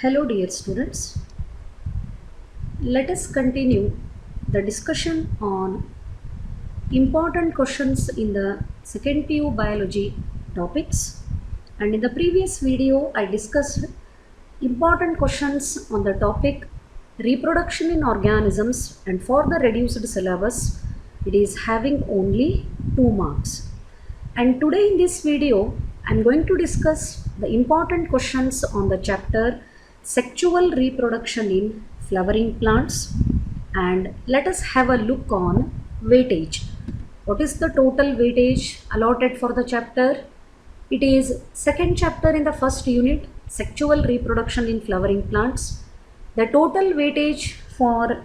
Hello, dear students. Let us continue the discussion on important questions in the second PU biology topics. And in the previous video, I discussed important questions on the topic reproduction in organisms, and for the reduced syllabus, it is having only 2 marks. And today in this video, I am going to discuss the important questions on the chapter sexual reproduction in flowering plants, and let us have a look on weightage. What is the total weightage allotted for the chapter? It is second chapter in the first unit, sexual reproduction in flowering plants. The total weightage for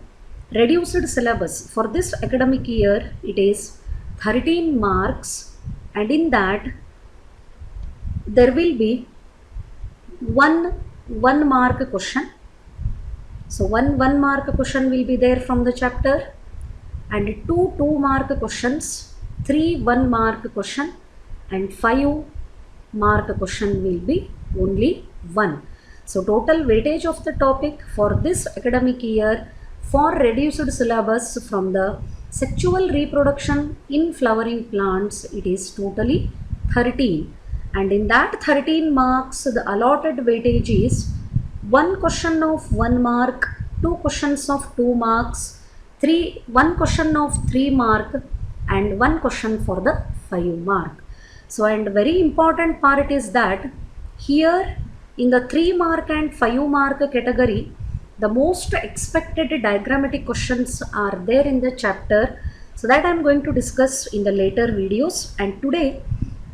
reduced syllabus for this academic year, it is 13 marks, and in that there will be one mark question. So one mark question will be there from the chapter, and two mark questions, 3 1 mark question, and 5 mark question will be only 1. So total weightage of the topic for this academic year for reduced syllabus from the sexual reproduction in flowering plants, it is totally 13. And in that 13 marks, the allotted weightage is 1 question of 1 mark, 2 questions of 2 marks, 1 question of 3 mark, and 1 question for the 5 mark. So, and very important part is that here in the 3 mark and 5 mark category, the most expected diagrammatic questions are there in the chapter. So that I am going to discuss in the later videos, and today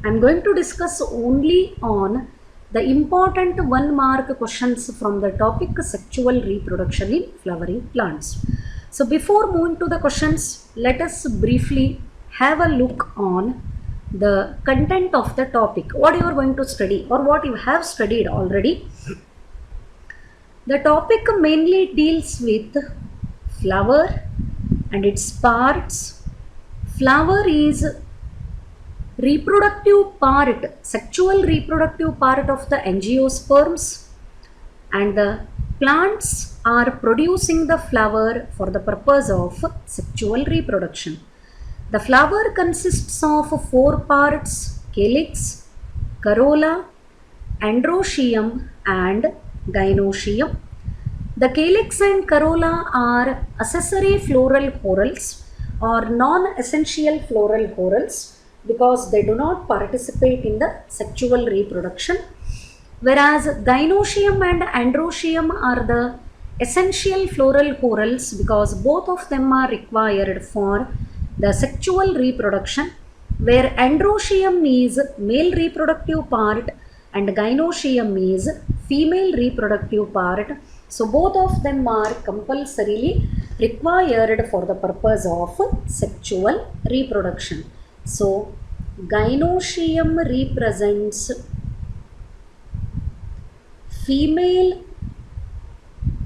I am going to discuss only on the important 1 mark questions from the topic sexual reproduction in flowering plants. So before moving to the questions, let us briefly have a look on the content of the topic, what you are going to study or what you have studied already. The topic mainly deals with flower and its parts. Flower is reproductive part, sexual reproductive part of the angiosperms, and the plants are producing the flower for the purpose of sexual reproduction. The flower consists of 4 parts: calyx, corolla, androecium, and gynoecium. The calyx and corolla are accessory floral whorls or non-essential floral whorls, because they do not participate in the sexual reproduction, whereas gynoecium and androecium are the essential floral whorls, because both of them are required for the sexual reproduction, where androecium is male reproductive part and gynoecium is female reproductive part. So both of them are compulsorily required for the purpose of sexual reproduction. So gynoecium represents female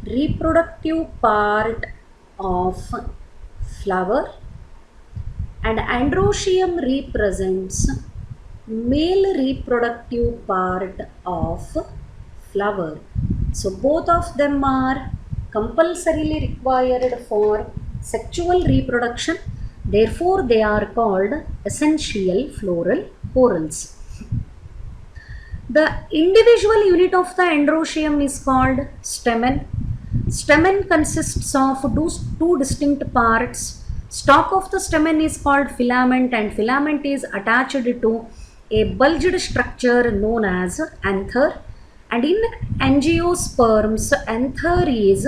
reproductive part of flower, and androecium represents male reproductive part of flower. So both of them are compulsorily required for sexual reproduction. Therefore, they are called essential floral whorls. The individual unit of the androecium is called stamen. Stamen consists of two distinct parts. Stalk of the stamen is called filament, and filament is attached to a bulged structure known as anther. And in angiosperms, anther is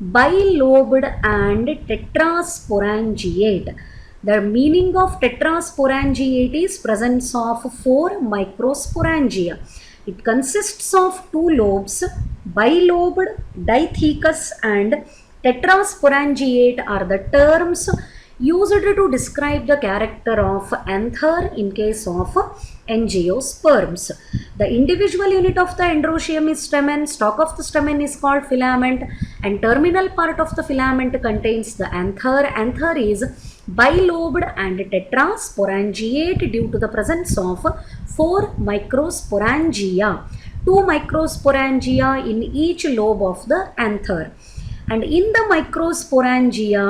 bilobed and tetrasporangiate. The meaning of tetrasporangiate is presence of 4 microsporangia. It consists of 2 lobes, bilobed, dithecous, and tetrasporangiate are the terms used to describe the character of anther in case of angiosperms. The individual unit of the androecium is stamen, stalk of the stamen is called filament, and terminal part of the filament contains the anther. Anther is bilobed and tetrasporangiate due to the presence of 4 microsporangia. 2 microsporangia in each lobe of the anther. And in the microsporangia,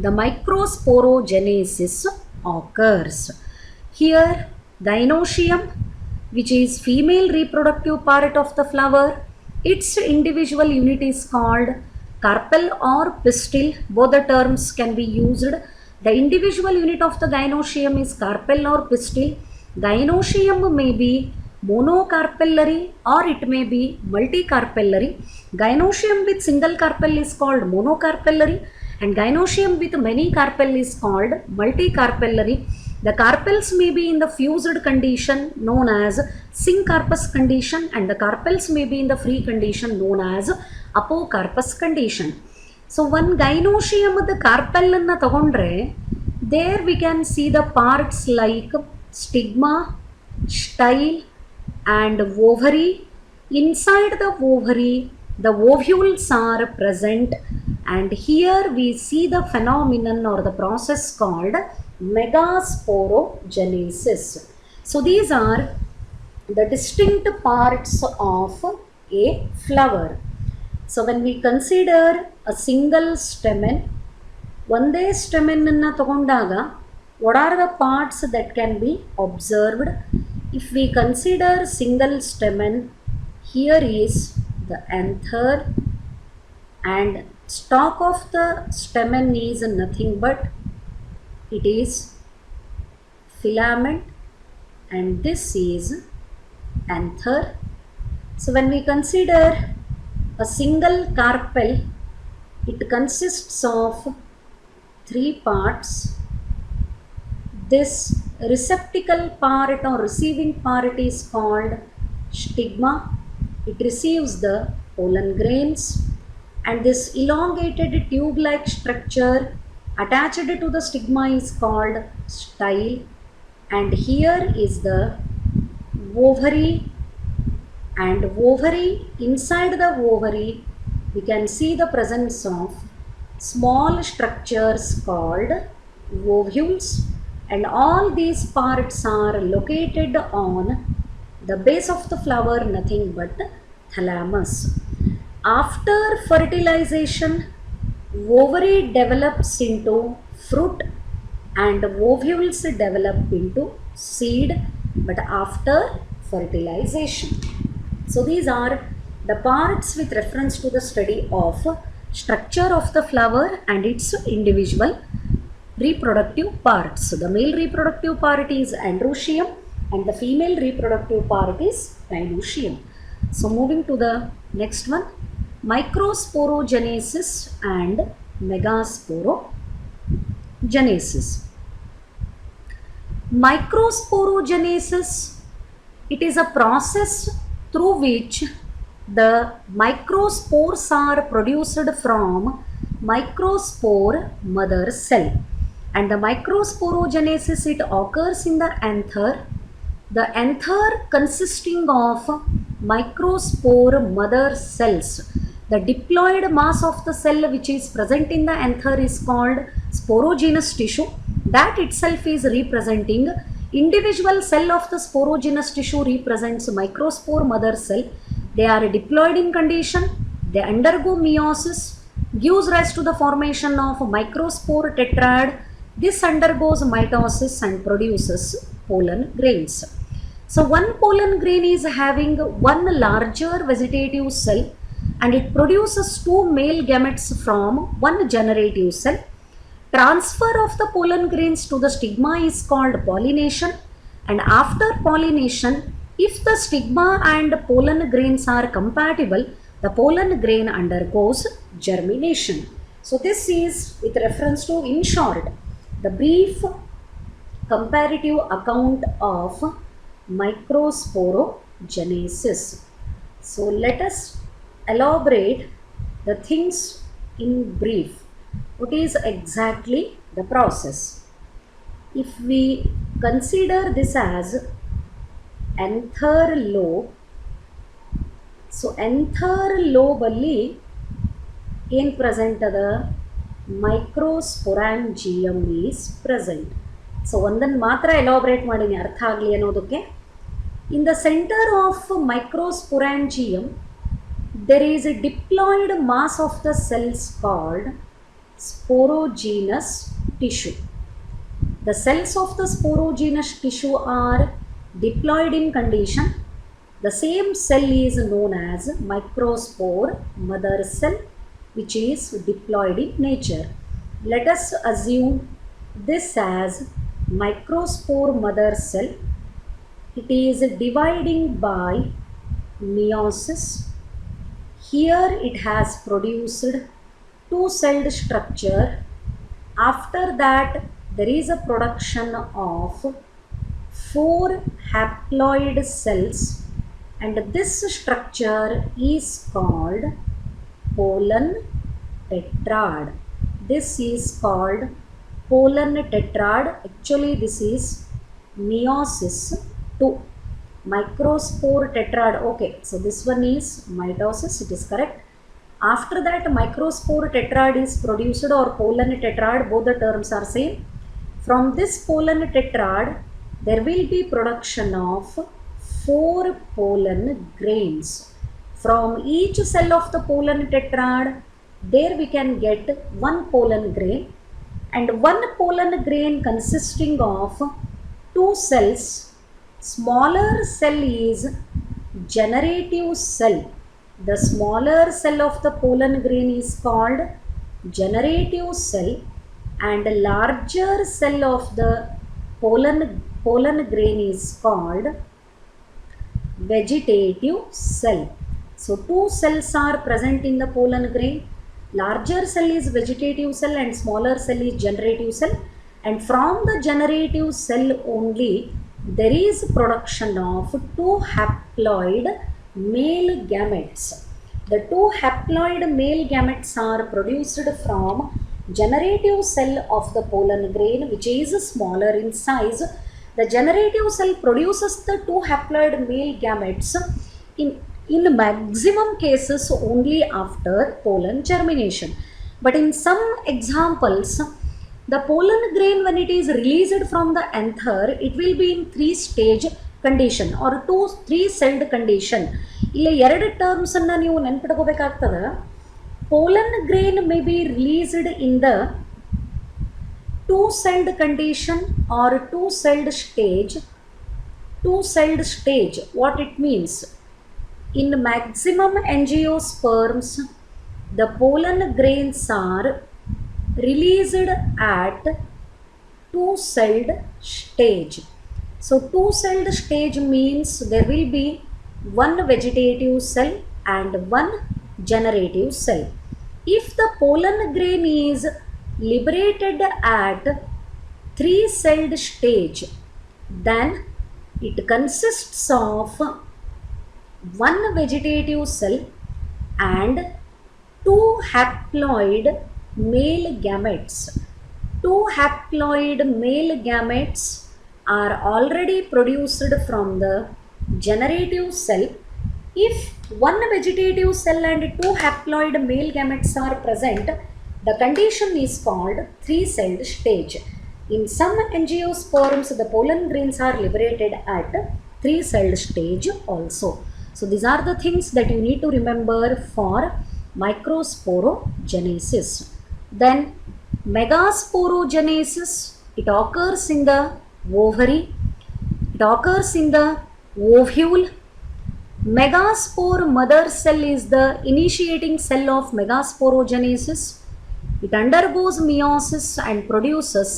the microsporogenesis occurs. Here, gynoecium, which is female reproductive part of the flower, its individual unit is called carpel or pistil. Both the terms can be used. The individual unit of the gynoecium is carpel or pistil. Gynoecium may be monocarpellary or it may be multicarpellary. Gynoecium with single carpel is called monocarpellary, and gynoecium with many carpel is called multicarpellary. The carpels may be in the fused condition known as syncarpous condition, and the carpels may be in the free condition known as apocarpous condition. So one gynoecium the carpel anna tagondre, there we can see the parts like stigma, style and ovary. Inside the ovary, the ovules are present, and here we see the phenomenon or the process called megasporogenesis. So these are the distinct parts of a flower. So when we consider a single stamen, ಒಂದೇ stamen ಅನ್ನು ತಗೊಂಡಾಗ what are the parts that can be observed? If we consider single stamen, here is the anther, and stalk of the stamen is nothing but it is filament, and this is anther. So when we consider a single carpel, it consists of 3 parts. This receptacle part or receiving part is called stigma. It receives the pollen grains, and this elongated tube-like structure attached to the stigma is called style. And here is the ovary, and ovary, inside the ovary we can see the presence of small structures called ovules, and all these parts are located on the base of the flower, nothing but thalamus. After fertilization, ovary develops into fruit and ovules develop into seed, but after fertilization. So these are the parts with reference to the study of structure of the flower and its individual reproductive parts. So the male reproductive part is androecium and the female reproductive part is gynoecium. So moving to the next one, microsporogenesis and megasporogenesis. Microsporogenesis, it is a process through which the microspores are produced from microspore mother cell, and the microsporogenesis, it occurs in the anther. The anther consisting of microspore mother cells. The diploid mass of the cell which is present in the anther is called sporogenous tissue. That itself is representing individual cell of the sporogenous tissue represents microspore mother cell. They are diploid in condition, they undergo meiosis, gives rise to the formation of microspore tetrad. This undergoes mitosis and produces pollen grains. So one pollen grain is having one larger vegetative cell, and it produces 2 male gametes from one generative cell. Transfer of the pollen grains to the stigma is called pollination, and after pollination, if the stigma and pollen grains are compatible, the pollen grain undergoes germination. So this is with reference to, in short, the brief comparative account of microsporogenesis. So let us elaborate the things in brief. What is exactly the process? If we consider this as anther lobe, so anther lobe alli ಏನು present ಅದ, ಮೈಕ್ರೋಸ್ಪೊರಾಂಜಿಯಮ್ is present. So ಒಂದನ್ನು ಮಾತ್ರ elaborate ಮಾಡೀನಿ ಅರ್ಥ ಆಗಲಿ ಅನ್ನೋದಕ್ಕೆ. In the center of microsporangium, there is a diploid mass of the cells called sporogenous tissue. The cells of the sporogenous tissue are diploid in condition. The same cell is known as microspore mother cell, which is diploid in nature. Let us assume this as microspore mother cell. It is dividing by meiosis. Here it has produced two-celled structure. After that, there is a production of 4 haploid cells, and this structure is called pollen tetrad. This is called pollen tetrad. Actually, this is meiosis 2. Microspore tetrad. Okay, so this one is mitosis, it is correct. After that, microspore tetrad is produced, or pollen tetrad, both the terms are same. From this pollen tetrad, there will be production of 4 pollen grains. From each cell of the pollen tetrad, there we can get 1 pollen grain, and 1 pollen grain consisting of 2 cells. Smaller cell is generative cell. The smaller cell of the pollen grain is called generative cell, and the larger cell of the pollen grain is called vegetative cell. So 2 cells are present in the pollen grain. Larger cell is vegetative cell and smaller cell is generative cell, and from the generative cell only there is production of 2 haploid male gametes. The 2 haploid male gametes are produced from generative cell of the pollen grain, which is smaller in size. The generative cell produces the 2 haploid male gametes in maximum cases only after pollen germination. But in some examples, the pollen grain, when it is released from the anther, it will be in 3-stage condition or 3-celled condition. ಇಲ್ಲಿ 2 terms ಅನ್ನು ನೀವು ನೆನಪಿಟ್ಕೋಬೇಕಾಗ್ತದೆ. Pollen grain may be released in the 2-celled condition or 2-celled stage. 2-celled stage, what it means? In maximum angiosperms, the pollen grains are released at 2-celled stage. So 2-celled stage means there will be 1 vegetative cell and 1 generative cell. If the pollen grain is liberated at 3-celled stage, then it consists of 1 vegetative cell and 2 haploid male gametes. 2 haploid male gametes are already produced from the generative cell. If 1 vegetative cell and 2 haploid male gametes are present, the condition is called 3-celled stage. In some angiosperms, the pollen grains are liberated at 3-celled stage also. So these are the things that you need to remember for microsporogenesis. Then megasporogenesis, it occurs in the ovary, it occurs in the ovule. Megaspore mother cell is the initiating cell of megasporogenesis. It undergoes meiosis and produces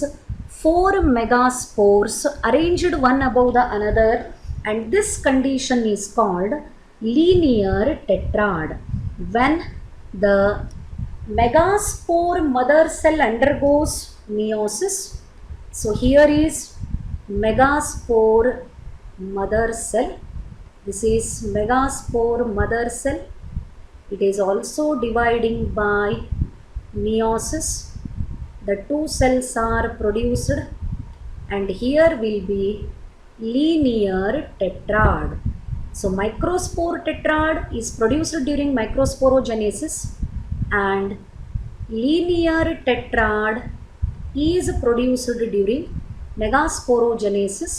4 megaspores arranged one above the another, and this condition is called linear tetrad. When the megaspore mother cell undergoes meiosis, so here is megaspore mother cell. This is megaspore mother cell. It is also dividing by meiosis. The 2 cells are produced, and here will be linear tetrad. So microspore tetrad is produced during microsporogenesis, and linear tetrad is produced during megasporogenesis.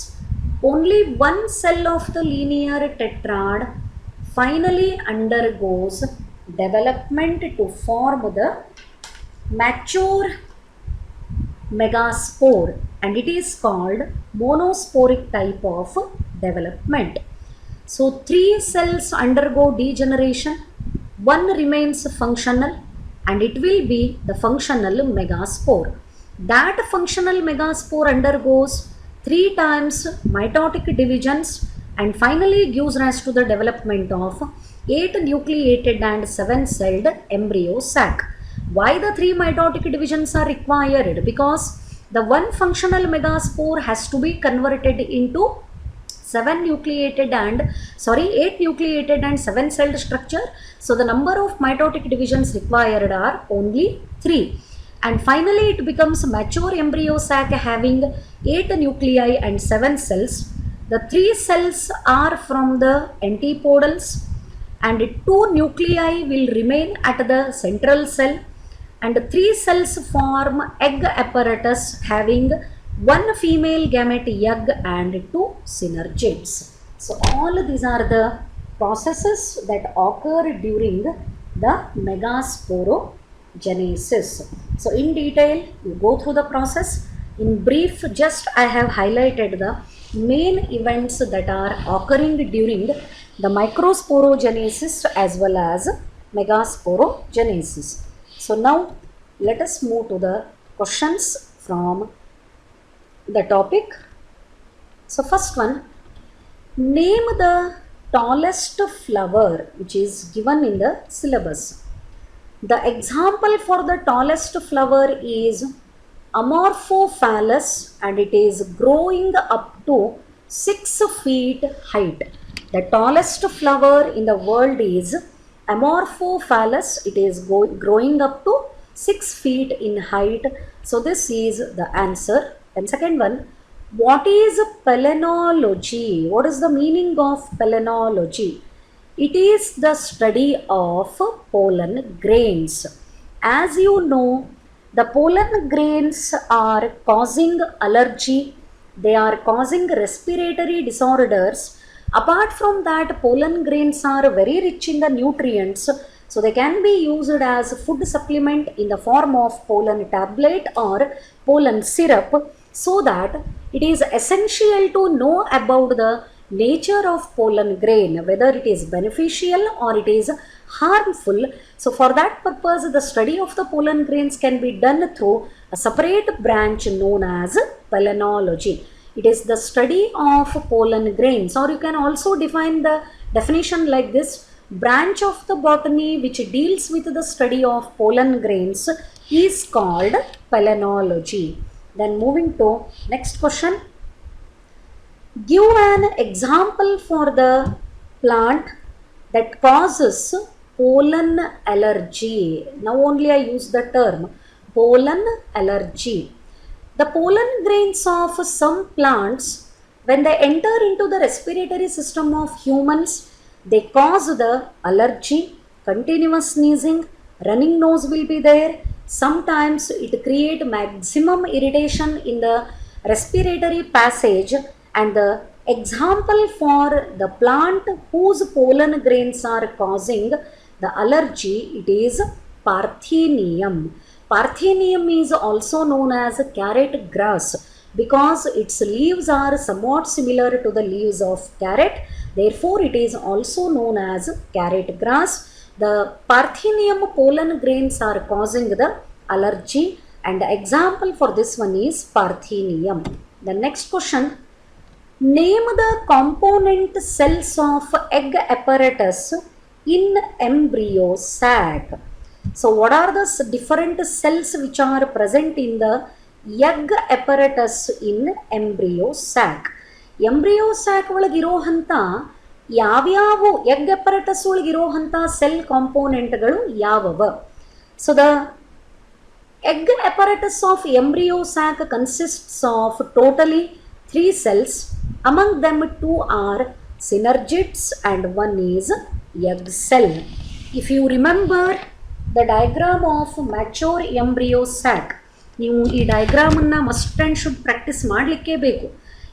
only one cell of the linear tetrad finally undergoes development to form the mature megaspore, and it is called monosporic type of development. So 3 cells undergo degeneration, one remains functional, and it will be the functional megaspore. That functional megaspore undergoes 3 times mitotic divisions and finally gives rise to the development of 8 nucleated and 7-celled embryo sac. Why the 3 mitotic divisions are required? Because the one functional megaspore has to be converted into 8 nucleated and 7-celled structure. So the number of mitotic divisions required are only 3. And finally it becomes mature embryo sac having 8 nuclei and 7 cells. The 3 cells are from the antipodals and 2 nuclei will remain at the central cell, and 3 cells form egg apparatus having 1 female gamete egg and 2 synergids. So all these are the processes that occur during the megasporogenesis. So in detail you go through the process. In brief, just I have highlighted the main events that are occurring during the microsporogenesis as well as megasporogenesis. So now let us move to the questions from the topic. So first one, name the tallest flower which is given in the syllabus. The example for the tallest flower is Amorphophallus, and it is growing up to 6 feet height. The tallest flower in the world is Amorphophallus. It is growing up to 6 feet in height. So this is the answer. And second one, what is palynology? What is the meaning of palynology? It is the study of pollen grains. As you know, the pollen grains are causing allergy, they are causing respiratory disorders. Apart from that, pollen grains are very rich in the nutrients, so they can be used as food supplement in the form of pollen tablet or pollen syrup, so that it is essential to know about the nature of pollen grain, whether it is beneficial or it is harmful. So for that purpose, the study of the pollen grains can be done through a separate branch known as palynology. It is the study of pollen grains, or you can also define the definition like this: branch of the botany which deals with the study of pollen grains is called palynology. Then moving to next question, give an example for the plant that causes pollen allergy. Now only I use the term pollen allergy. The pollen grains of some plants, when they enter into the respiratory system of humans, they cause the allergy, continuous sneezing, running nose will be there. Sometimes it creates maximum irritation in the respiratory passage, and the example for the plant whose pollen grains are causing the allergy, it is Parthenium. Parthenium is also known as carrot grass because its leaves are somewhat similar to the leaves of carrot. Therefore, it is also known as carrot grass. The Parthenium pollen grains are causing the allergy, and the example for this one is Parthenium. The next question, name the component cells of egg apparatus in embryo sac. So what are the different cells which are present in the egg apparatus in embryo sac? Embryo sac ಒಳಗಿರೋಂಥ ಯಾವ್ಯಾವ egg apparatus ಒಳಗಿರೋಂಥ cell componentಗಳು ಯಾವುವ? So the egg apparatus of embryo sac consists of totally 3 cells. Among them 2 are synergids and 1 is egg cell. If you remember the diagram of mature embryo sac, ನೀವು ಈ ಡಯಾಗ್ರಾಮನ್ನು must and should practice ಮಾಡಲಿಕ್ಕೇ ಬೇಕು.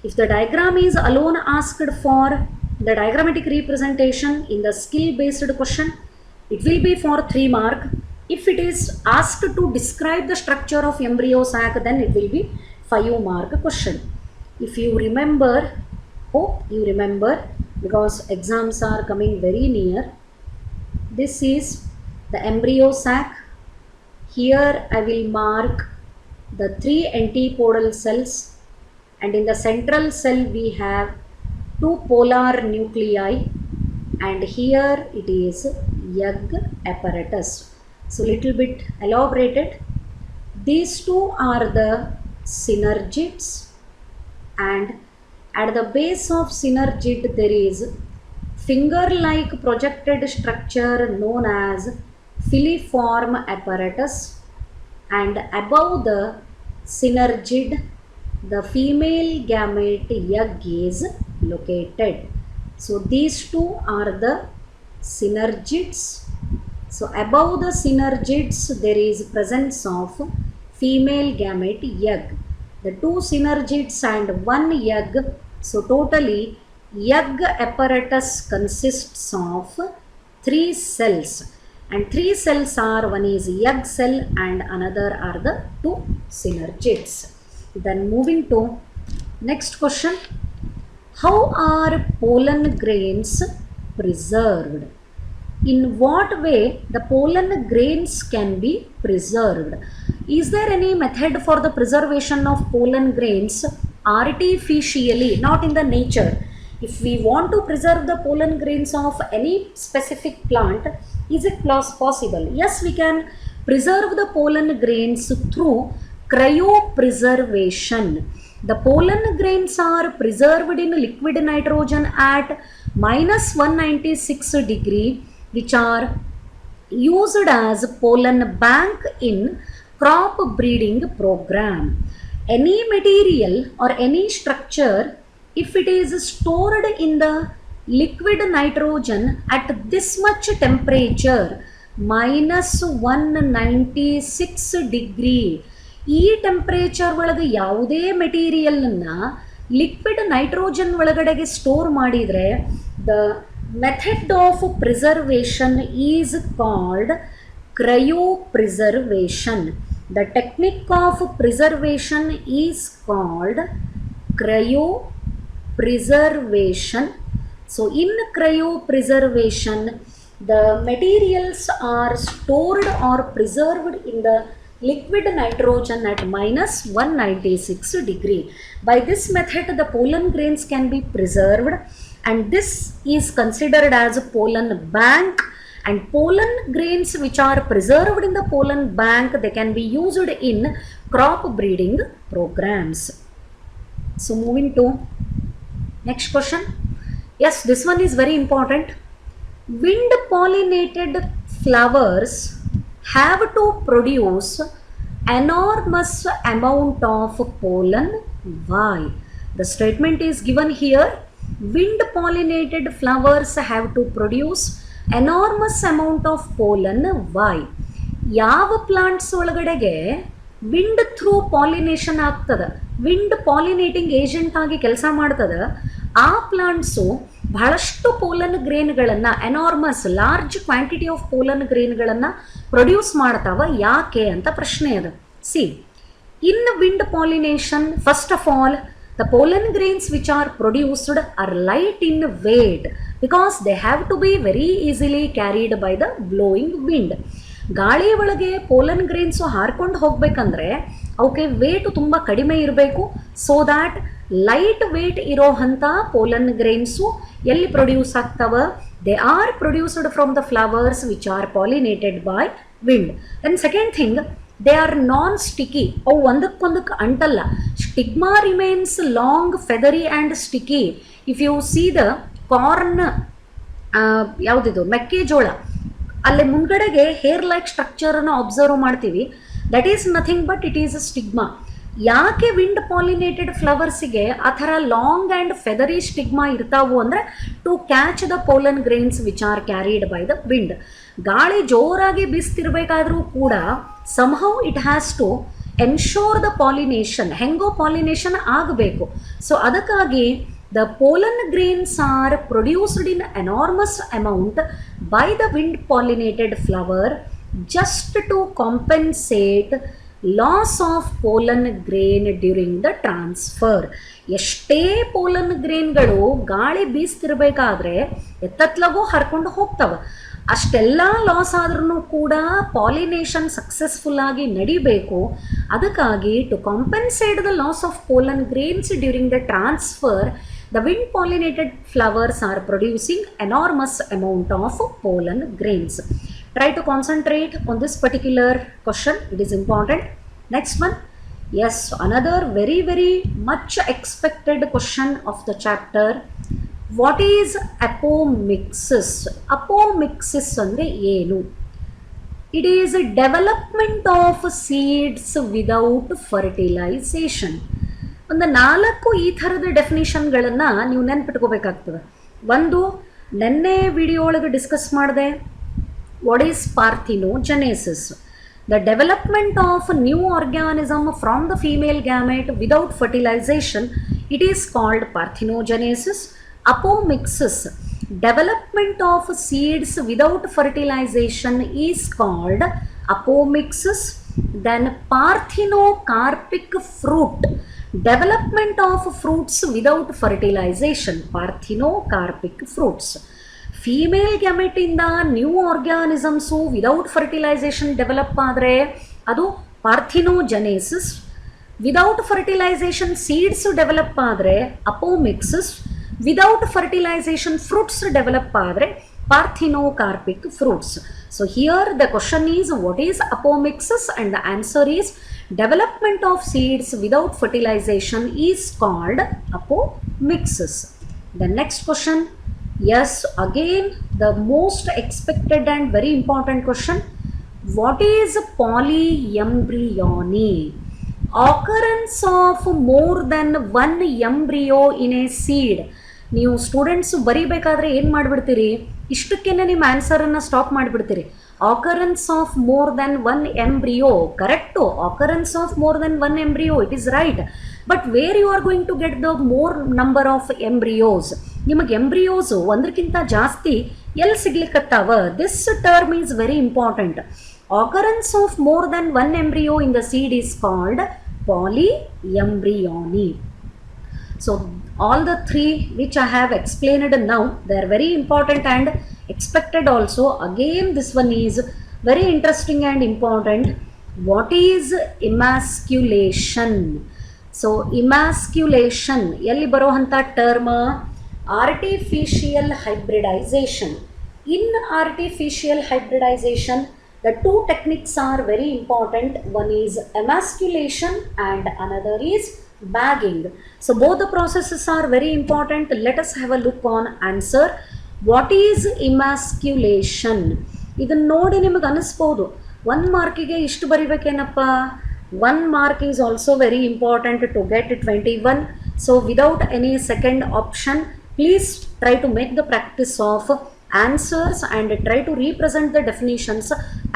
If the diagram is alone asked for the diagrammatic representation in the skill based question, it will be for 3 mark. If it is asked to describe the structure of embryo sac, then it will be 5 mark question. If you remember, hope you remember, because exams are coming very near. This is the embryo sac. Here I will mark the 3 antipodal cells, and in the central cell we have 2 polar nuclei, and here it is egg apparatus. So little bit elaborated. These two are the synergids, and at the base of synergid there is finger-like projected structure known as filiform apparatus, and above the synergid the female gamete egg is located. So these two are the synergids. So above the synergids there is presence of female gamete egg. The 2 synergids and 1 egg. So totally egg apparatus consists of 3 cells, and 3 cells are, one is egg cell and another are the 2 synergids. Then moving to next question. How are pollen grains preserved? In what way the pollen grains can be preserved? Is there any method for the preservation of pollen grains artificially, not in the nature? If we want to preserve the pollen grains of any specific plant, is it possible? Yes, we can preserve the pollen grains through cryopreservation. The pollen grains are preserved in liquid nitrogen at -196 degree, which are used as pollen bank in crop breeding program. Any material or any structure, if it is stored in the liquid nitrogen at this much temperature, -196 degree, ಈ temperature ಒಳಗೆ ಯಾವುದೇ ಮೆಟೀರಿಯಲನ್ನು liquid nitrogen ಒಳಗಡೆಗೆ store ಮಾಡಿದರೆ the method of preservation is called cryopreservation. The technique of preservation is called cryopreservation. So in cryopreservation, the materials are stored or preserved in the liquid nitrogen at -196 degree. By this method, the pollen grains can be preserved, and this is considered as a pollen bank. And pollen grains which are preserved in the pollen bank, they can be used in crop breeding programs. So moving to next question. Yes, this one is very important. Wind pollinated flowers have to produce enormous amount of pollen. Why? The statement is given here. Wind pollinated flowers have to produce enormous amount of pollen. Why? ಯಾವ plants ಒಳಗಡೆಗೆ wind through pollination ಆಗ್ತದೆ, wind pollinating agent ಆಗಿ ಕೆಲಸ ಮಾಡ್ತದೆ, ಆ plants ಬಹಳಷ್ಟು pollen ಗ್ರೇನ್ಗಳನ್ನು, enormous large quantity of pollen ಗ್ರೇನ್ಗಳನ್ನು ಪ್ರೊಡ್ಯೂಸ್ ಮಾಡ್ತಾವ. ಯಾಕೆ ಅಂತ ಪ್ರಶ್ನೆ ಅದು. See, in wind pollination, first of all the pollen grains which are produced are light in weight because they have to be very easily carried by the blowing wind. ಗಾಳಿ ಒಳಗೆ pollen ಗ್ರೇನ್ಸು ಹಾರ್ಕೊಂಡು ಹೋಗ್ಬೇಕಂದ್ರೆ ಅವಕ್ಕೆ ವೇಟ್ ತುಂಬ ಕಡಿಮೆ ಇರಬೇಕು. So that light weight ಇರೋ ಅಂಥ ಪೋಲನ್ ಗ್ರೇನ್ಸು ಎಲ್ಲಿ ಪ್ರೊಡ್ಯೂಸ್ ಆಗ್ತಾವ? They are produced from the flowers which are pollinated by wind. And second thing, they are non sticky. ಅವು ಒಂದಕ್ಕೊಂದಕ್ಕೆ ಅಂಟಲ್ಲ. Stigma remains long, feathery and sticky. If you see the corn, ಯಾವುದಿದು ಮೆಕ್ಕೆಜೋಳ, ಅಲ್ಲಿ ಮುಂದ್ಗಡೆಗೆ hair like ಸ್ಟ್ರಕ್ಚರನ್ನು observe ಮಾಡ್ತೀವಿ. That is nothing but it is a stigma. ಯಾಕೆ ವಿಂಡ್ ಪಾಲಿನೇಟೆಡ್ ಫ್ಲವರ್ಸಿಗೆ ಆ ಥರ ಲಾಂಗ್ ಆ್ಯಂಡ್ ಫೆದರಿ ಸ್ಟಿಗ್ಮಾ ಇರ್ತಾವು ಅಂದರೆ to catch the pollen grains which are carried by the wind. ಗಾಳಿ ಜೋರಾಗಿ ಬೀಸ್ತಿರ್ಬೇಕಾದ್ರೂ ಕೂಡ somehow it has to ensure the pollination, ಹೆಂಗೋ ಪಾಲಿನೇಷನ್ ಆಗಬೇಕು. ಸೊ ಅದಕ್ಕಾಗಿ the pollen grains are produced in enormous amount by the wind pollinated flower just to compensate loss of pollen grain during the transfer. ಎಷ್ಟೇ pollen ಗ್ರೇನ್ಗಳು ಗಾಳಿ ಬೀಸ್ತಿರ್ಬೇಕಾದ್ರೆ ಎತ್ತತ್ಲಗೂ ಹರ್ಕೊಂಡು ಹೋಗ್ತವೆ, ಅಷ್ಟೆಲ್ಲ loss ಆದ್ರೂ ಕೂಡ ಪಾಲಿನೇಷನ್ ಸಕ್ಸಸ್ಫುಲ್ ಆಗಿ ನಡಿಬೇಕು. ಅದಕ್ಕಾಗಿ to compensate the loss of pollen grains during the transfer, the wind pollinated flowers are producing enormous amount of pollen grains. Try to concentrate on this particular question, it is important. Next one, yes, another very much expected question of the chapter. What is apomixis? Apomixis andre enu? It is a development of seeds without fertilization. ಒಂದು 4 ಈ ಥರದ ಡೆಫಿನಿಷನ್ಗಳನ್ನು ನೀವು ನೆನ್ಪಿಟ್ಕೋಬೇಕಾಗ್ತದೆ. ಒಂದು, ನೆನ್ನೆ video ಒಳಗೆ discuss ಮಾಡಿದೆ, what is parthenogenesis, the development of new organism from the female gamete without fertilisation, it is called parthenogenesis. Apomixis, development of seeds without fertilization is called apomixis. Then parthenocarpic fruit, development of fruits without fertilization, parthenocarpic fruits. Female gamete inda new organisms without fertilization develop adre adu parthenogenesis. Without fertilization seeds develop adre apomixis. Without fertilization fruits develop adre parthenocarpic fruits. So here the question is, what is apomixis? And the answer is, development of seeds without fertilization is called apomixis. The next question, yes, again the most expected and very important question, what is polyembryony? Occurrence of more than one embryo in a seed. ನೀವು students ಬರೀಬೇಕಾದ್ರೆ ಏನು ಮಾಡಿಬಿಡ್ತೀರಿ, ಇಷ್ಟಕ್ಕೇನೆ ನಿಮ್ಮ ಆನ್ಸರನ್ನು stop ಮಾಡಿಬಿಡ್ತೀರಿ. Occurrence of more than one embryo, correct, occurrence of more than one embryo, it is right. But where you are going to get the more number of embryos? ನಿಮಗೆ embryos ಒಂದಕ್ಕಿಂತ ಜಾಸ್ತಿ ಎಲ್ಲಿ ಸಿಗ್ಲಿಕ್ಕತ್ತಾವ? This term is very important. Occurrence of more than one embryo in the seed is called polyembryony. So all the three which I have explained now, they are very important and expected also. Again this one is very interesting and important. What is emasculation? So emasculation ಎಲ್ಲಿ ಬರೋವಂಥ term? artificial hybridization. In artificial hybridization, the two techniques are very important. One is emasculation and another is bagging. So both the processes are very important. Let us have a look on answer. What is emasculation? ಇದನ್ನು ನೋಡಿ ನಿಮಗೆ ಅನಿಸ್ಬೋದು, 1 ಮಾರ್ಕಿಗೆ ಇಷ್ಟು ಬರಿಬೇಕೇನಪ್ಪ? 1 mark is also very important to get 21. So without any second option, please try to make the practice of answers and try to represent the definitions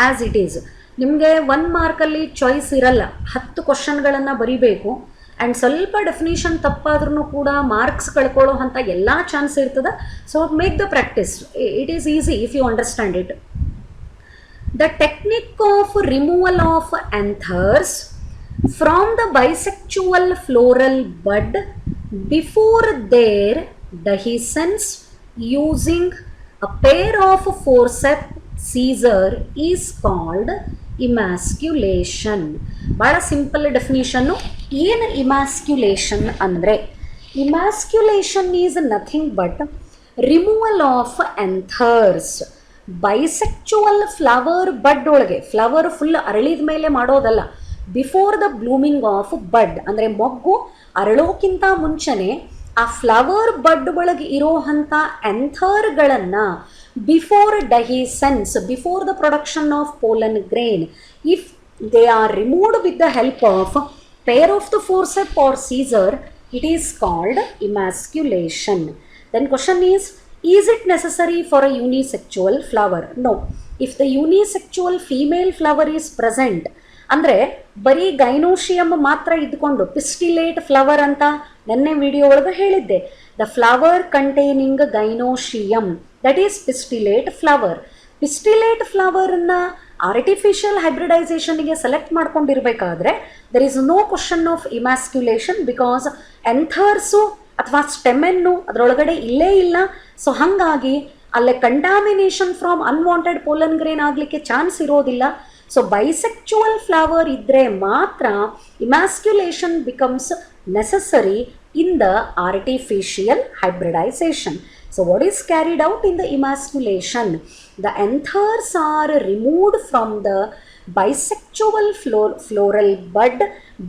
as it is. ನಿಮಗೆ 1 ಮಾರ್ಕಲ್ಲಿ choice ಇರಲ್ಲ, 10 ಕ್ವಶನ್ಗಳನ್ನು ಬರೀಬೇಕು. And ಸ್ವಲ್ಪ definition ತಪ್ಪಾದ್ರೂ ಕೂಡ marks ಕಳ್ಕೊಳ್ಳೋ ಅಂಥ ಎಲ್ಲ chance ಇರ್ತದೆ. So make the practice, it is easy if you understand it. The technique of removal of anthers from the bisexual floral bud before their dehiscence using a pair of forceps scissor is called emasculation. ಭಾಳ simple definition. ಏನು emasculation ಅಂದರೆ? Emasculation is nothing but removal of anthers. Bisexual flower bud ಒಳಗೆ, flower full ಅರಳಿದ ಮೇಲೆ ಮಾಡೋದಲ್ಲ, before the blooming of ಬಡ್ ಅಂದರೆ ಮೊಗ್ಗು ಅರಳೋಕ್ಕಿಂತ ಮುಂಚೆನೆ ಆ ಫ್ಲವರ್ ಬಡ್ ಒಳಗೆ ಇರೋವಂಥ ಆಂಥರ್ಗಳನ್ನು before dehiscence, before the production of pollen grain, if they are removed with the help of pair of the forceps or scissor, it is called emasculation. Then question is it necessary for a unisexual flower? No. If the unisexual female flower is present ಅಂದರೆ ಬರೀ ಗೈನೋಶಿಯಮ್ ಮಾತ್ರ ಇದ್ಕೊಂಡು pistillate flower ಅಂತ ನೆನ್ನೆ video ಒಳಗೆ ಹೇಳಿದ್ದೆ. The flower containing gynoecium that is pistillate flower. Pistillate ಫ್ಲವರನ್ನ artificial ಹೈಬ್ರಿಡೈಸೇಷನ್ಗೆ ಸೆಲೆಕ್ಟ್ ಮಾಡ್ಕೊಂಡಿರ್ಬೇಕಾದ್ರೆ there is no question of emasculation because anthers ಅಥವಾ ಸ್ಟೆಮೆನ್ನು ಅದರೊಳಗಡೆ ಇಲ್ಲೇ ಇಲ್ಲ. ಸೊ ಹಾಗಾಗಿ ಅಲ್ಲೇ contamination from unwanted pollen grain ಆಗಲಿಕ್ಕೆ ಚಾನ್ಸ್ ಇರೋದಿಲ್ಲ. ಸೊ ಬೈಸೆಕ್ಚುವಲ್ ಫ್ಲವರ್ ಇದ್ದರೆ ಮಾತ್ರ emasculation becomes necessary in the artificial hybridisation. So what is carried out in the emasculation? The anthers are removed from the bisexual floral bud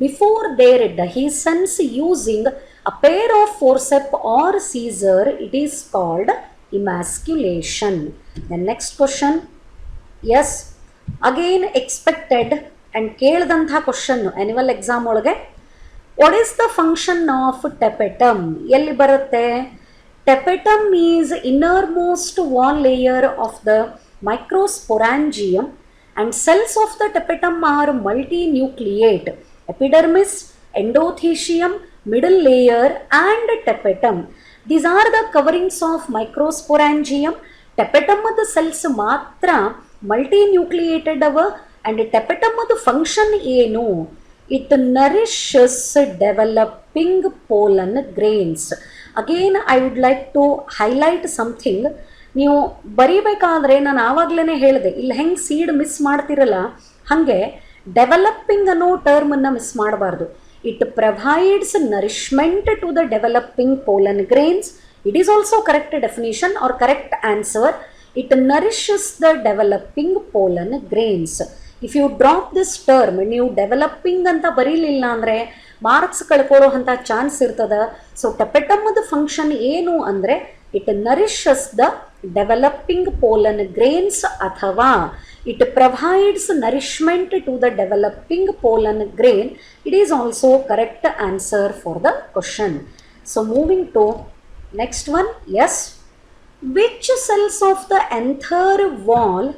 before their dehiscence using a pair of forceps or scissor. It is called emasculation. The next question. Yes, again expected and ಕೇಳಿದಂಥ question annual exam ಒಳಗೆ. What is the function of tapetum? ಎಲ್ಲಿ ಬರುತ್ತೆ? Tapetum is innermost wall layer of the microsporangium and cells of the tapetum are multinucleate. Epidermis, endothecium, middle layer and tapetum. These are the coverings of microsporangium. Tapetum the cells ಮಾತ್ರ multinucleated ಅವ and tapetum the function ಏನು? It nourishes developing pollen grains. Again, I would like to highlight something. ನೀವು ಬರೀಬೇಕಾದ್ರೆ ನಾನು ಆವಾಗಲೇ ಹೇಳಿದೆ, ಇಲ್ಲಿ ಹೆಂಗೆ seed miss ಮಾಡ್ತಿರಲ್ಲ ಹಾಗೆ ಡೆವಲಪಿಂಗ್ ಅನ್ನೋ ಟರ್ಮನ್ನು ಮಿಸ್ ಮಾಡಬಾರ್ದು. It provides nourishment to the developing pollen grains. It is also correct definition or correct answer. It nourishes the developing pollen grains. If you drop this term, ನೀವು developing ಅಂತ ಬರೀಲಿಲ್ಲ ಅಂದರೆ marks ಕಳ್ಕೊಳ್ಳೋ ಅಂಥ chance ಇರ್ತದೆ. So ಟೆಪೆಟಮ್ದ function ಏನು ಅಂದರೆ it nourishes the developing pollen grains ಅಥವಾ it provides nourishment to the developing pollen grain. It is also correct answer for the question. So moving to next one. Yes, which cells of the anther wall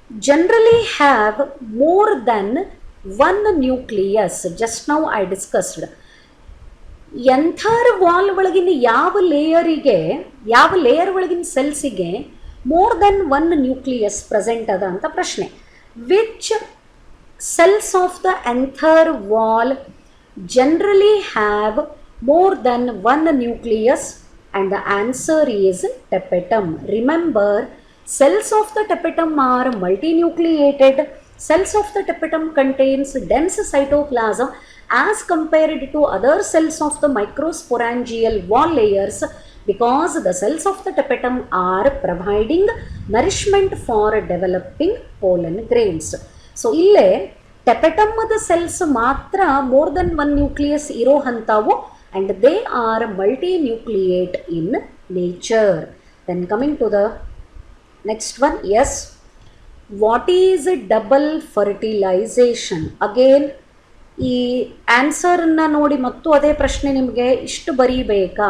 generally have more than one nucleus? Just now I discussed. Anther wall ಒಳಗಿನ ಯಾವ layer ಒಳಗಿನ ಸೆಲ್ಸಿಗೆ more than one nucleus present ಅದ ಅಂತ ಪ್ರಶ್ನೆ. Which cells of the anther wall generally have more than one nucleus? and the answer is tapetum. Remember, cells of the tapetum are multinucleated. Cells of the tapetum contains dense cytoplasm as compared to other cells of the microsporangial wall layers because the cells of the tapetum are providing nourishment for developing pollen grains. So ille tapetum the cells matra more than one nucleus iro hantavu and they are multinucleate in nature. Then coming to the next one. Yes, what is double fertilization? Again ಈ ಆನ್ಸರನ್ನು ನೋಡಿ ಮತ್ತು ಅದೇ ಪ್ರಶ್ನೆ ನಿಮಗೆ ಇಷ್ಟು ಬರೀಬೇಕಾ?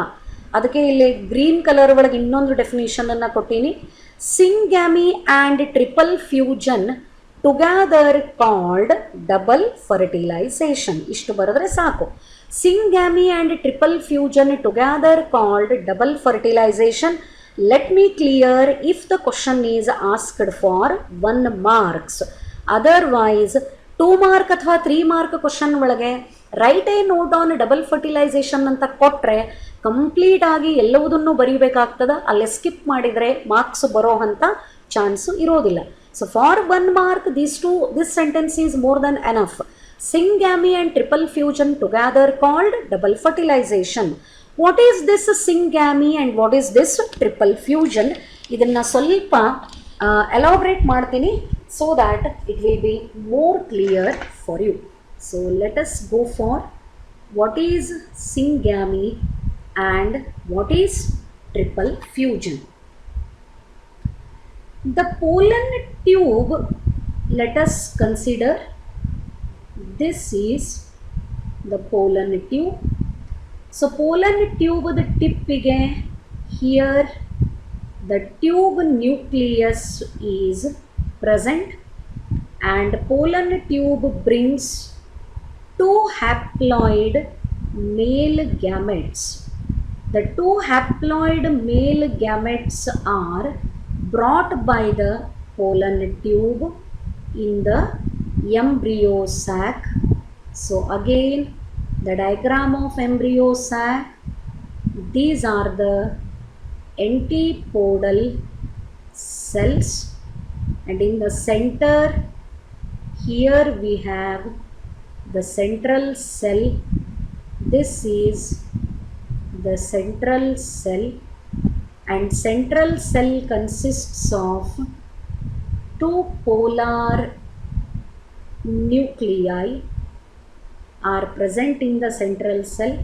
ಅದಕ್ಕೆ ಇಲ್ಲಿ green colour ಒಳಗೆ ಇನ್ನೊಂದು ಡೆಫಿನೇಷನನ್ನು ಕೊಟ್ಟೀನಿ. Syngamy and triple fusion together called double fertilisation. ಇಷ್ಟು ಬರೆದ್ರೆ ಸಾಕು. Syngamy and triple fusion together called double fertilisation. Let me clear if the question is asked for 1 marks. Otherwise 2 mark ಅಥವಾ 3 mark ಕ್ವಶನ್ ಒಳಗೆ write a note on double fertilisation ಅಂತ ಕೊಟ್ಟರೆ complete ಆಗಿ ಎಲ್ಲವುದನ್ನು ಬರೀಬೇಕಾಗ್ತದೆ. ಅಲ್ಲೇ skip ಮಾಡಿದರೆ ಮಾರ್ಕ್ಸ್ ಬರೋ ಅಂಥ chance ಇರೋದಿಲ್ಲ. So for 1 mark this sentence is more than enough. Syngamy and triple fusion together called double fertilization. What is this syngamy and what is this triple fusion? ಇದನ್ನು ಸ್ವಲ್ಪ elaborate ಮಾಡ್ತೀನಿ so that it will be more clear for you. So let us go for what is syngamy and what is triple fusion. The pollen tube, let us consider this is the pollen tube. So pollen tube the tip ige here the tube nucleus is present and pollen tube brings two haploid male gametes. The two haploid male gametes are brought by the pollen tube in the embryo sac. So again, the diagram of embryo sac, these are the antipodal cells, and in the center here we have the central cell. This is the central cell, and central cell consists of two polar nuclei are present in the central cell,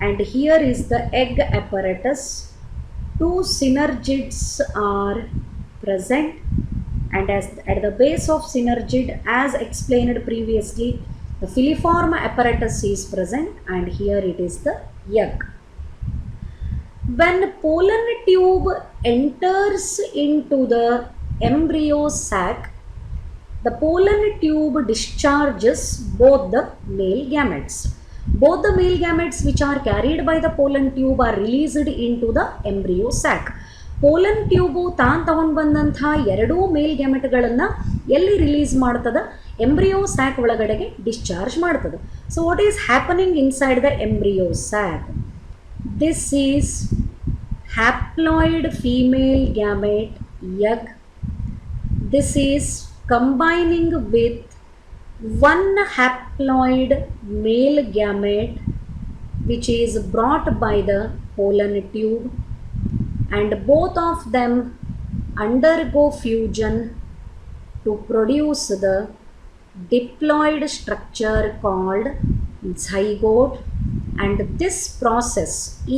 and here is the egg apparatus. Two synergids are present, and at the base of synergid, as explained previously, the filiform apparatus is present, and here it is the egg. When pollen tube enters into the embryo sac, the pollen tube discharges both the male gametes. Both the male gametes which are carried by the pollen tube are released into the embryo sac. Pollen tube ತಾನು ತಗೊಂಡು ಬಂದಂಥ ಎರಡೂ ಮೇಲ್ ಗ್ಯಾಮೆಟ್ಗಳನ್ನು ಎಲ್ಲಿ release ಮಾಡ್ತದೆ? Embryo sack ಒಳಗಡೆಗೆ discharge ಮಾಡ್ತದೆ. So what is happening inside the embryo sack? This is haploid female gamete egg. This is combining with one haploid male gamete which is brought by the pollen tube, and both of them undergo fusion to produce the diploid structure called zygote, and this process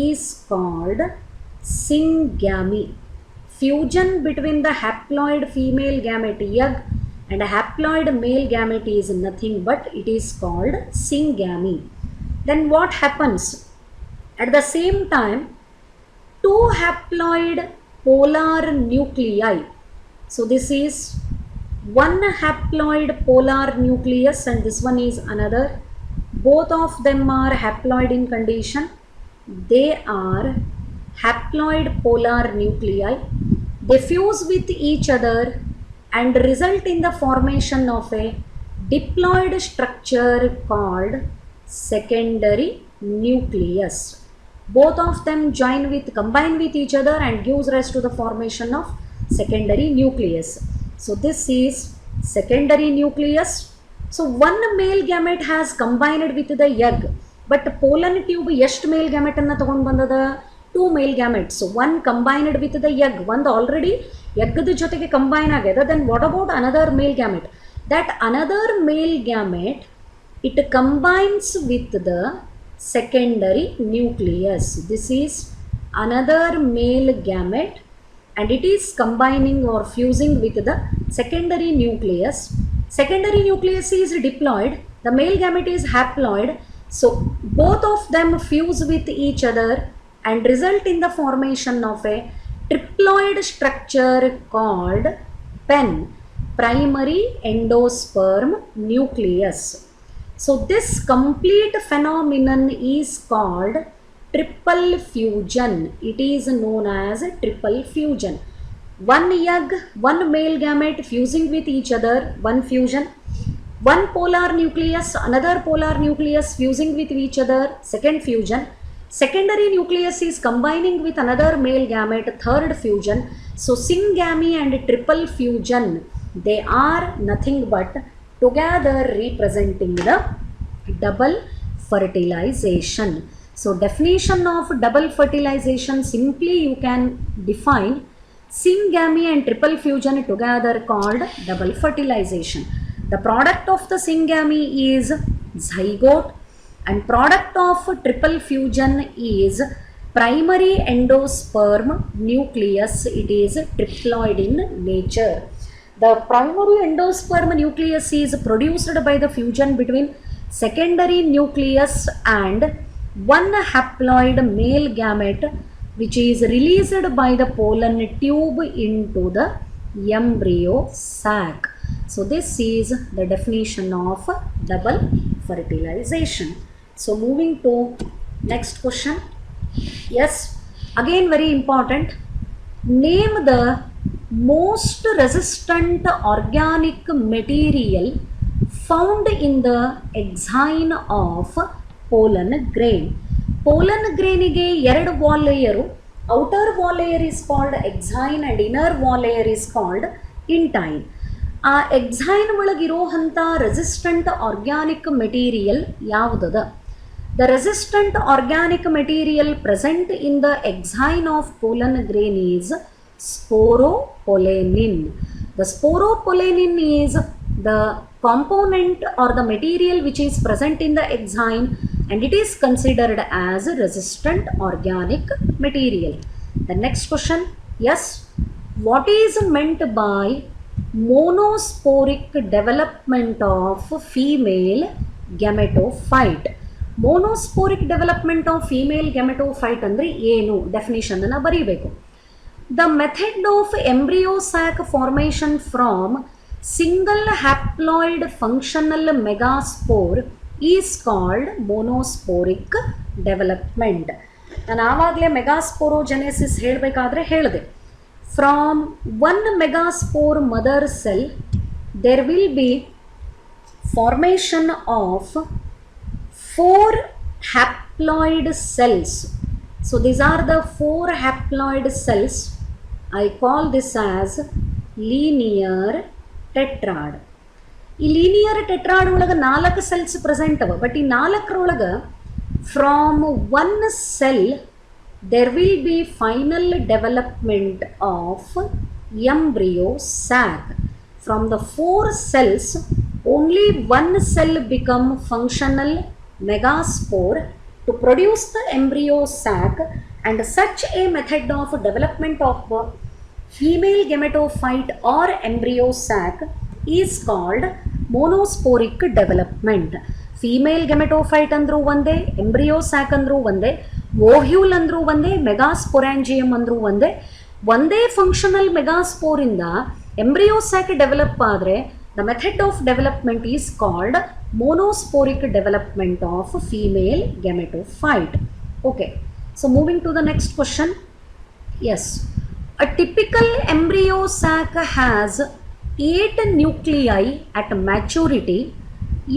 is called syngamy. Fusion between the haploid female gamete egg and a haploid male gamete is nothing but it is called syngamy. Then what happens? At the same time, two haploid polar nuclei. So this is one haploid polar nucleus and this one is another. Both of them are haploid in condition. They are haploid polar nuclei. They fuse with each other and result in the formation of a diploid structure called secondary nucleus. Both of them combine with each other and gives rise to the formation of secondary nucleus. So this is secondary nucleus. So one male gamete has combined with the egg, but pollen tube ಎಷ್ಟು male gamete ಅನ್ನು ತಗೊಂಡು ಬಂದದ? Two male gametes. So one combined with the egg, one already egg ಜೊತೆಗೆ combine ಆಗ್ಯದ. Then what about another male gamete? That another male gamete, it combines with the secondary nucleus. This is another male gamete and it is combining or fusing with the secondary nucleus. Secondary nucleus is diploid, the male gamete is haploid. So both of them fuse with each other and result in the formation of a triploid structure called PEN, primary endosperm nucleus. So this complete phenomenon is called triple fusion. It is known as triple fusion. One egg, one male gamete fusing with each other, one fusion. One polar nucleus, another polar nucleus fusing with each other, second fusion. Secondary nucleus is combining with another male gamete, third fusion. So syngamy and triple fusion, they are nothing but together representing the double fertilization. So definition of double fertilization, simply you can define syngamy and triple fusion together called double fertilization. The product of the syngamy is zygote and product of triple fusion is primary endosperm nucleus. It is triploid in nature. The primary endosperm nucleus is produced by the fusion between secondary nucleus and one haploid male gamete which is released by the pollen tube into the embryo sac. So this is the definition of double fertilization. So moving to next question. Yes, again very important. Name the most resistant organic material found in the exine of pollen grain. Pollen grain ಗೆ ಎರಡು wall layer, outer wall layer is called exine and inner wall layer is called intine. ಆ exine ಒಳಗಿರೋಂಥ resistant organic material ಯಾವುದದ? The resistant organic material present in the exine of pollen grain is sporopollenin. The sporopollenin is the component or the material which is present in the exine and it is considered as a resistant organic material. The next question, yes, what is meant by monosporic development of female gametophyte? Monosporic development of female gametophyte ಅಂದರೆ ಏನು? Definition ಅನ್ನು ಬರೀಬೇಕು. The method of embryo sac formation from single haploid functional megaspore is called monosporic development. ನಾನು ಆವಾಗಲೇ ಮೆಗಾಸ್ಪೋರೋಜೆನೆಸಿಸ್ ಹೇಳಬೇಕಾದ್ರೆ ಹೇಳಿದೆ. From one megaspore mother cell, there will be formation of 4 haploid cells. So these are the 4 haploid cells. I call this as linear tetrad. ಈ linear tetrad ಒಳಗೆ 4 cells present ಅವ. But ಈ 4ರೊಳಗೆ from one cell there will be final development of embryo sac. From the 4 cells, only one cell become functional megaspore to produce the embryo sac, and such a method of development of female gametophyte or embryo sac is called monosporic development. Female gametophyte ಅಂದ್ರೂ ಒಂದೇ, embryo sac ಅಂದ್ರೂ ಒಂದೇ, ಓಹ್ಯೂಲ್ ಅಂದ್ರೂ ಒಂದೇ, ಮೆಗಾಸ್ಪೊರಾಂಜಿಯಮ್ ಅಂದ್ರೂ ಒಂದೇ functional ಮೆಗಾಸ್ಪೋರಿಂದ embryo sack develop ಆದರೆ the method of development is called monosporic development of female gametophyte. Okay, so moving to the next question. Yes, a typical embryo sac has 8 nuclei at maturity,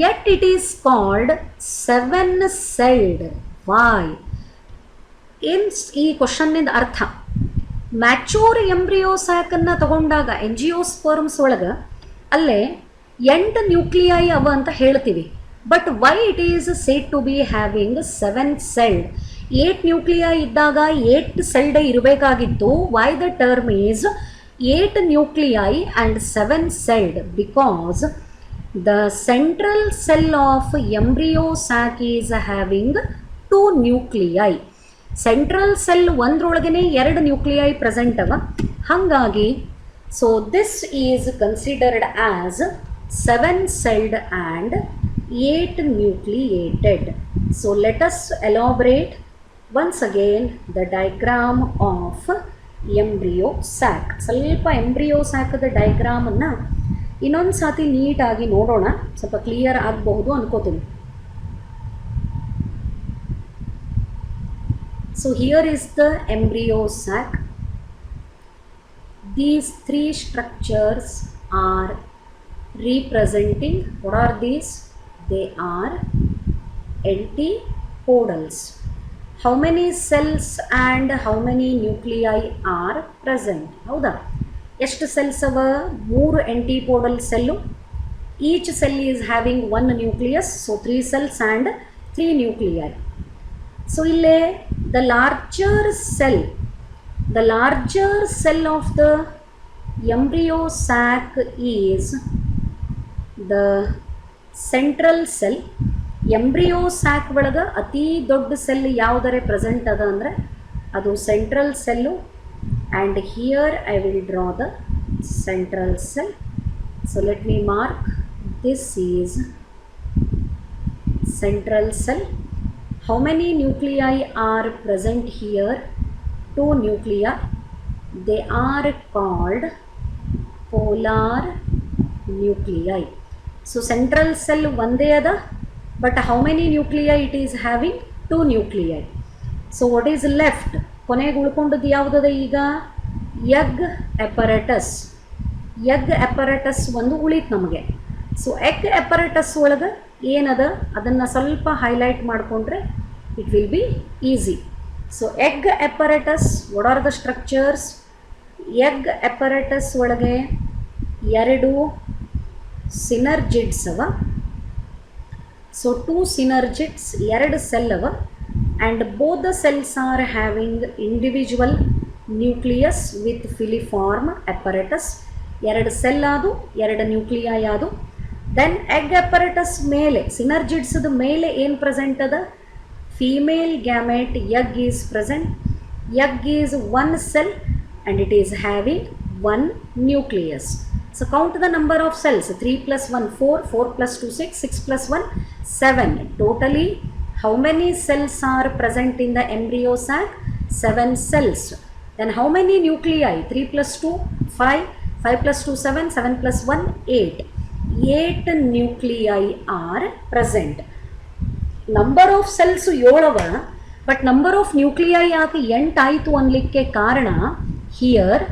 yet it is called 7-celled. Why? ಈ ಕ್ವಶನ್ನಿಂದ ಅರ್ಥ, mature embryo ಸ್ಯಾಕನ್ನು ತಗೊಂಡಾಗ angiosperms ಒಳಗೆ ಅಲ್ಲೇ 8 nuclei ಅವ ಅಂತ ಹೇಳ್ತೀವಿ. But why it is said to be having 7-celled? 8 nuclei ಇದ್ದಾಗ 8 celled ಇರಬೇಕಾಗಿತ್ತು. Why the term is 8 nuclei and 7-celled? Because the central cell of embryo sac is having 2 nuclei. Central cell ಒಂದ್ರೊಳಗನೆ 2 nuclei present ಅವ. ಹಾಗಾಗಿ so this is considered as 7-celled and 8 nucleated. So let us elaborate once again the diagram of embryo sac. ಸ್ವಲ್ಪ embryo ಸ್ಯಾಕದ ಡಯಾಗ್ರಾಮನ್ನು ಇನ್ನೊಂದು ಸಾತಿ ನೀಟಾಗಿ ನೋಡೋಣ, ಸ್ವಲ್ಪ clear ಆಗಬಹುದು ಅನ್ಕೋತೀನಿ. So here is the embryo sac. These 3 structures are representing, what are these? They are antipodals. How many cells and how many nuclei are present? ಹೌದಾ? ಎಷ್ಟು cells ಅವ? 3 antipodal cell. Each cell is having 1 nucleus, so 3 cells and 3 nuclei. So ಇಲ್ಲೇ the larger cell of the embryo sac is the central cell. Embryo sack ಒಳಗೆ ಅತಿ ದೊಡ್ಡ cell ಯಾವುದರೆ present ಅದ ಅಂದರೆ ಅದು central cell. And here I will draw the central cell. So let me mark this is central cell. How many nuclei are present here? 2 nuclei. They are called polar nuclei. So central cell ಒಂದೇ ಅದ, but how many nuclei it is having? 2 nuclei. So what is left? ಕೊನೆಗೆ ಉಳ್ಕೊಂಡದ್ದು ಯಾವುದದ ಈಗ? Egg apparatus. Egg apparatus ಒಂದು ಉಳಿತು ನಮಗೆ. So egg apparatus ಒಳಗೆ ಏನದ ಅದನ್ನು ಸ್ವಲ್ಪ ಹೈಲೈಟ್ ಮಾಡಿಕೊಂಡ್ರೆ it will be easy. So egg apparatus, what are the structures? Egg apparatus ಒಳಗೆ ಎರಡು synergids ಅವ. So 2 synergids, ಎರಡು ಸೆಲ್ ಅವ, and both the cells are having individual nucleus with filiform apparatus. ಎರಡು ಸೆಲ್ ಆದು, ಎರಡು ನ್ಯೂಕ್ಲಿಯೈ ಆದು. ದೆನ್ ಎಗ್ apparatus ಮೇಲೆ, synergids ಮೇಲೆ ಏನು ಪ್ರೆಸೆಂಟ್ ಅದ? Female gamete egg is present. Egg is one cell and it is having one nucleus. So count the number of cells. 3 plus 1 4, 4 plus 2 6, 6 plus 1 7. Totally how many cells are present in the embryo sac? 7 cells. Then how many nuclei? 3 plus 2 5, 5 plus 2 7, 7 plus 1 8. 8 nuclei are present. Number of cells 7 ಅವ, but number of nuclei ಯಾಕೆ 8 ಆಯಿತು ಅನ್ಲಿಕ್ಕೆ ಕಾರಣ, here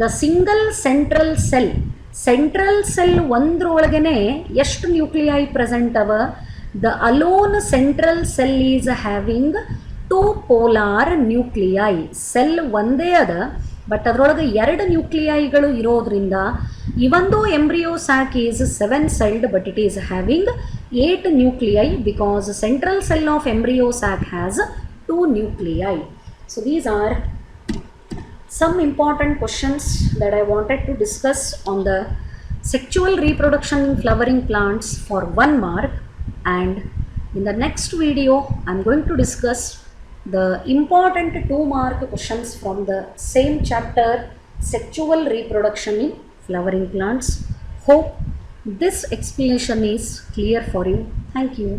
the single central cell ಒಂದ್ರೊಳಗನೆ ಎಷ್ಟು nuclei present ಅವ? The alone central cell is having 2 polar nuclei. Cell ಒಂದೇ ಅದ, ಬಟ್ ಅದರೊಳಗೆ 2 ನ್ಯೂಕ್ಲಿಯೈಗಳು ಇರೋದ್ರಿಂದ ಇವೊಂದು embryo sac is 7 celled, but it is having 8 nuclei because central cell of embryo sac has 2 nuclei. So these are some important questions that I wanted to discuss on the sexual reproduction in flowering plants for 1 mark, and in the next video I am going to discuss the important 2 mark questions from the same chapter, sexual reproduction in flowering plants. Hope this explanation is clear for you. Thank you.